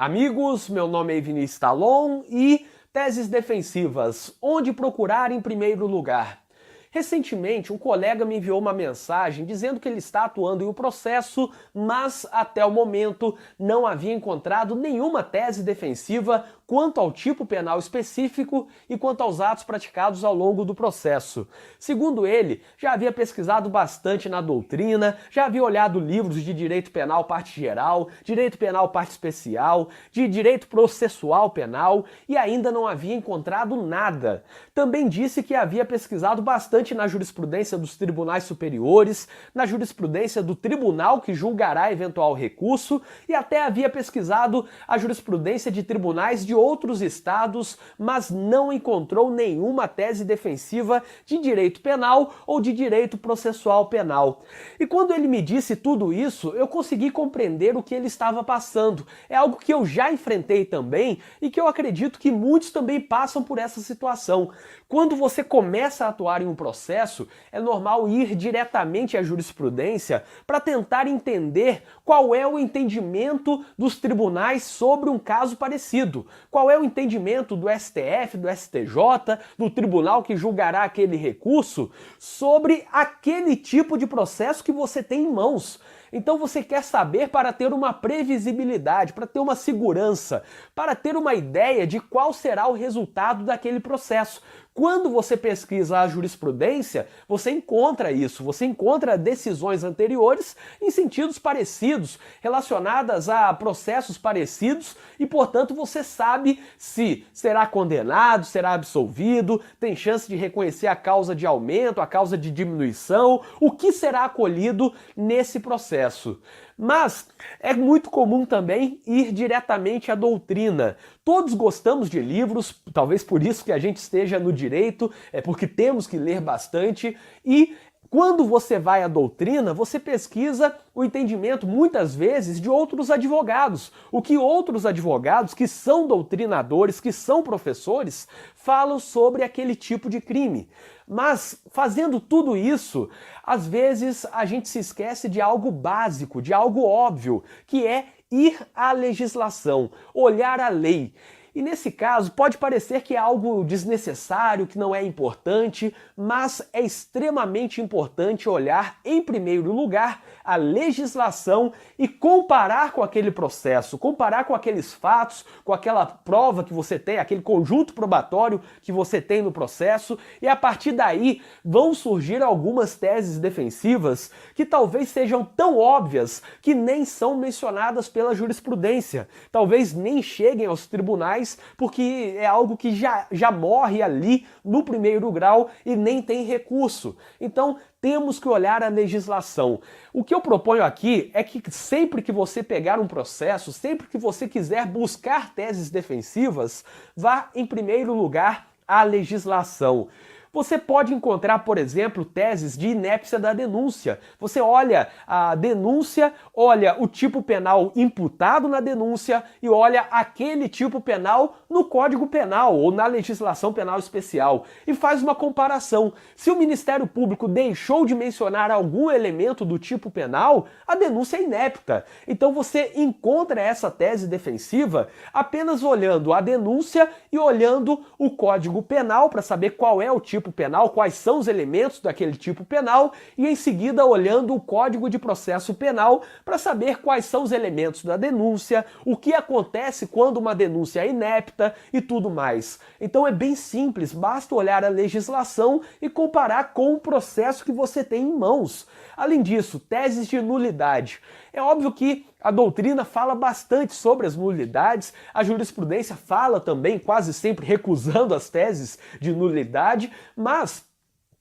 Amigos, meu nome é Vinícius Talon e teses defensivas, onde procurar em primeiro lugar. Recentemente, um colega me enviou uma mensagem dizendo que ele está atuando em um processo, mas até o momento não havia encontrado nenhuma tese defensiva quanto ao tipo penal específico e quanto aos atos praticados ao longo do processo. Segundo ele, já havia pesquisado bastante na doutrina, já havia olhado livros de direito penal parte geral, direito penal parte especial, de direito processual penal e ainda não havia encontrado nada. Também disse que havia pesquisado bastante na jurisprudência dos tribunais superiores, na jurisprudência do tribunal que julgará eventual recurso e até havia pesquisado a jurisprudência de tribunais de outros estados, mas não encontrou nenhuma tese defensiva de direito penal ou de direito processual penal. E quando ele me disse tudo isso, eu consegui compreender o que ele estava passando. É algo que eu já enfrentei também e que eu acredito que muitos também passam por essa situação. Quando você começa a atuar em um processo, é normal ir diretamente à jurisprudência para tentar entender qual é o entendimento dos tribunais sobre um caso parecido. Qual é o entendimento do STF, do STJ, do tribunal que julgará aquele recurso sobre aquele tipo de processo que você tem em mãos. Então você quer saber para ter uma previsibilidade, para ter uma segurança, para ter uma ideia de qual será o resultado daquele processo. Quando você pesquisa a jurisprudência, você encontra isso, você encontra decisões anteriores em sentidos parecidos, relacionadas a processos parecidos e, portanto, você sabe se será condenado, será absolvido, tem chance de reconhecer a causa de aumento, a causa de diminuição, o que será acolhido nesse processo. Mas é muito comum também ir diretamente à doutrina. Todos gostamos de livros, talvez por isso que a gente esteja no direito, é porque temos que ler bastante e quando você vai à doutrina, você pesquisa o entendimento, muitas vezes, de outros advogados. O que outros advogados, que são doutrinadores, que são professores, falam sobre aquele tipo de crime. Mas, fazendo tudo isso, às vezes a gente se esquece de algo básico, de algo óbvio, que é ir à legislação, olhar a lei. E nesse caso, pode parecer que é algo desnecessário, que não é importante, mas é extremamente importante olhar, em primeiro lugar, a legislação e comparar com aquele processo, comparar com aqueles fatos, com aquela prova que você tem, aquele conjunto probatório que você tem no processo, e a partir daí vão surgir algumas teses defensivas que talvez sejam tão óbvias que nem são mencionadas pela jurisprudência, talvez nem cheguem aos tribunais, porque é algo que já morre ali no primeiro grau e nem tem recurso. Então, temos que olhar a legislação. O que eu proponho aqui é que sempre que você pegar um processo, sempre que você quiser buscar teses defensivas, vá em primeiro lugar à legislação. Você pode encontrar, por exemplo, teses de inépcia da denúncia. Você olha a denúncia, olha o tipo penal imputado na denúncia e olha aquele tipo penal no Código Penal ou na legislação penal especial e faz uma comparação. Se o Ministério Público deixou de mencionar algum elemento do tipo penal, a denúncia é inépta. Então você encontra essa tese defensiva apenas olhando a denúncia e olhando o Código Penal para saber qual é o tipo penal, quais são os elementos daquele tipo penal e em seguida olhando o Código de Processo Penal para saber quais são os elementos da denúncia, o que acontece quando uma denúncia é inepta e tudo mais. Então é bem simples, basta olhar a legislação e comparar com o processo que você tem em mãos. Além disso, teses de nulidade. É óbvio que a doutrina fala bastante sobre as nulidades, a jurisprudência fala também, quase sempre recusando as teses de nulidade, mas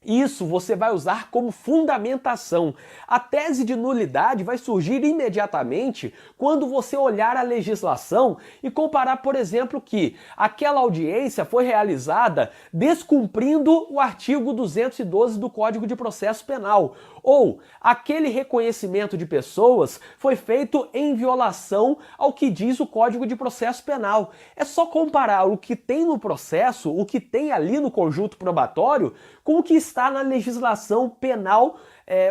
isso você vai usar como fundamentação. A tese de nulidade vai surgir imediatamente quando você olhar a legislação e comparar, por exemplo, que aquela audiência foi realizada descumprindo o artigo 212 do Código de Processo Penal, ou aquele reconhecimento de pessoas foi feito em violação ao que diz o Código de Processo Penal. É só comparar o que tem no processo, o que tem ali no conjunto probatório, com o que está na legislação penal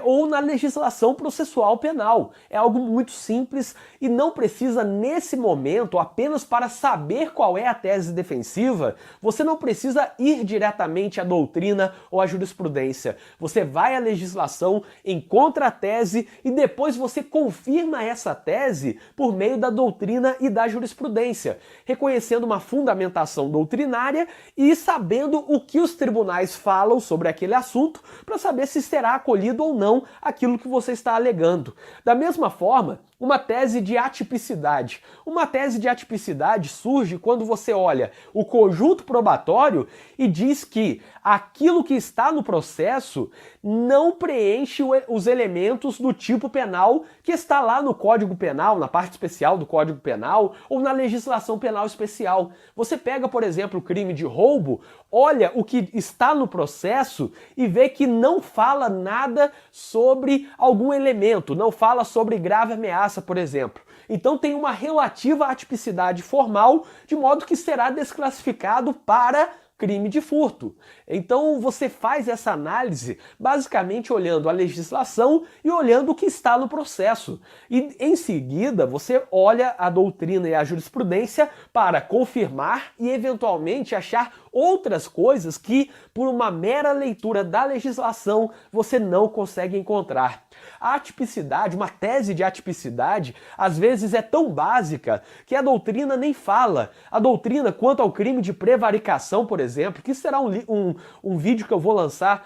ou na legislação processual penal. É algo muito simples e não precisa, nesse momento, apenas para saber qual é a tese defensiva, você não precisa ir diretamente à doutrina ou à jurisprudência. Você vai à legislação, encontra a tese e depois você confirma essa tese por meio da doutrina e da jurisprudência, reconhecendo uma fundamentação doutrinária e sabendo o que os tribunais falam sobre aquele assunto para saber se será acolhido ou não aquilo que você está alegando. Da mesma forma, uma tese de atipicidade. Uma tese de atipicidade surge quando você olha o conjunto probatório e diz que aquilo que está no processo não preenche os elementos do tipo penal que está lá no Código Penal, na parte especial do Código Penal ou na legislação penal especial. Você pega, por exemplo, o crime de roubo, olha o que está no processo e vê que não fala nada sobre algum elemento, não fala sobre grave ameaça, por exemplo. Então tem uma relativa atipicidade formal, de modo que será desclassificado para crime de furto. Então você faz essa análise basicamente olhando a legislação e olhando o que está no processo. E em seguida você olha a doutrina e a jurisprudência para confirmar e eventualmente achar outras coisas que, por uma mera leitura da legislação, você não consegue encontrar. A atipicidade, uma tese de atipicidade, às vezes é tão básica que a doutrina nem fala. A doutrina, quanto ao crime de prevaricação, por exemplo, que será um vídeo que eu vou lançar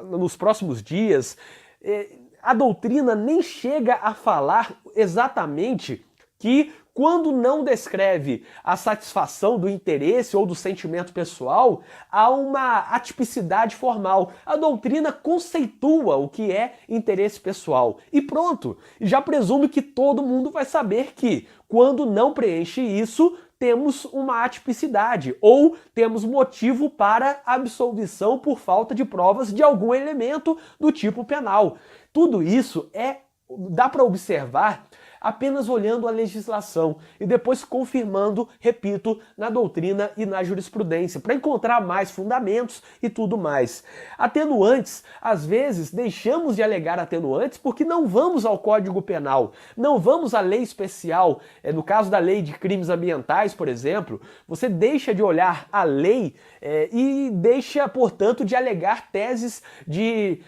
nos próximos dias, a doutrina nem chega a falar exatamente que quando não descreve a satisfação do interesse ou do sentimento pessoal, há uma atipicidade formal. A doutrina conceitua o que é interesse pessoal. E pronto, já presume que todo mundo vai saber que, quando não preenche isso, temos uma atipicidade, ou temos motivo para absolvição por falta de provas de algum elemento do tipo penal. Tudo isso dá para observar apenas olhando a legislação e depois confirmando, repito, na doutrina e na jurisprudência, para encontrar mais fundamentos e tudo mais. Atenuantes, às vezes deixamos de alegar atenuantes porque não vamos ao Código Penal, não vamos à lei especial. No caso da lei de crimes ambientais, por exemplo, você deixa de olhar a lei e deixa, portanto, de alegar teses de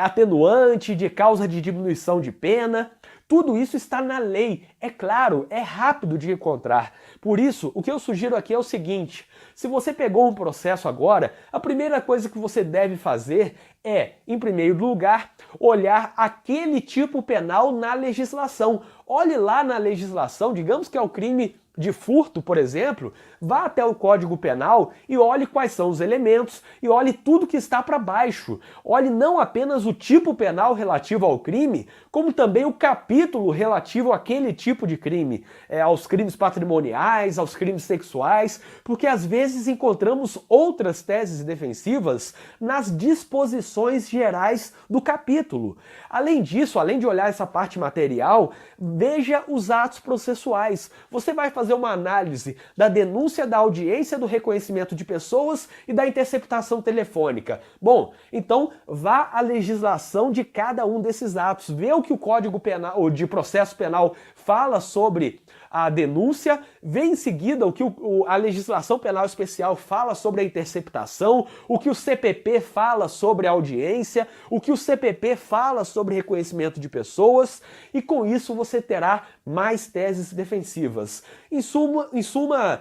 atenuante, de causa de diminuição de pena. Tudo isso está na lei, é claro, é rápido de encontrar. Por isso, o que eu sugiro aqui é o seguinte: se você pegou um processo agora, a primeira coisa que você deve fazer é, em primeiro lugar, olhar aquele tipo penal na legislação. Olhe lá na legislação, digamos que é o crime de furto, por exemplo, vá até o Código Penal e olhe quais são os elementos e olhe tudo que está para baixo. Olhe não apenas o tipo penal relativo ao crime, como também o capítulo relativo àquele tipo de crime, aos crimes patrimoniais, aos crimes sexuais, porque às vezes encontramos outras teses defensivas nas disposições gerais do capítulo. Além disso, além de olhar essa parte material, veja os atos processuais. Você vai fazer uma análise da denúncia, da audiência, do reconhecimento de pessoas e da interceptação telefônica. Bom, então vá à legislação de cada um desses atos, vê o que o Código Penal, ou de Processo Penal, fala sobre a denúncia, vê em seguida o que a legislação penal especial fala sobre a interceptação, o que o CPP fala sobre a audiência, o que o CPP fala sobre reconhecimento de pessoas, e com isso você terá mais teses defensivas. Em suma,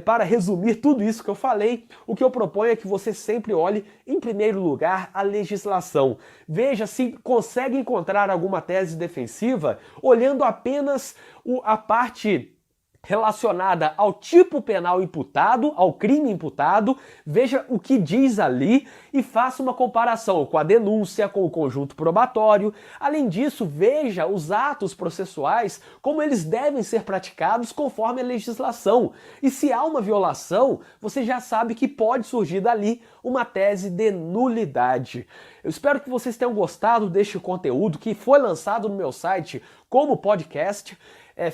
para resumir tudo isso que eu falei, o que eu proponho é que você sempre olhe, em primeiro lugar, a legislação. Veja se consegue encontrar alguma tese defensiva olhando apenas a parte relacionada ao tipo penal imputado, ao crime imputado, veja o que diz ali e faça uma comparação com a denúncia, com o conjunto probatório. Além disso, veja os atos processuais, como eles devem ser praticados conforme a legislação. E se há uma violação, você já sabe que pode surgir dali uma tese de nulidade. Eu espero que vocês tenham gostado deste conteúdo que foi lançado no meu site como podcast.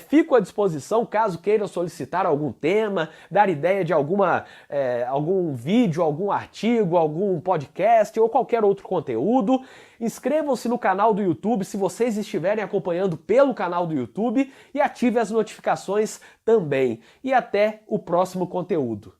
Fico à disposição caso queiram solicitar algum tema, dar ideia de algum vídeo, algum artigo, algum podcast ou qualquer outro conteúdo. Inscrevam-se no canal do YouTube se vocês estiverem acompanhando pelo canal do YouTube e ative as notificações também. E até o próximo conteúdo.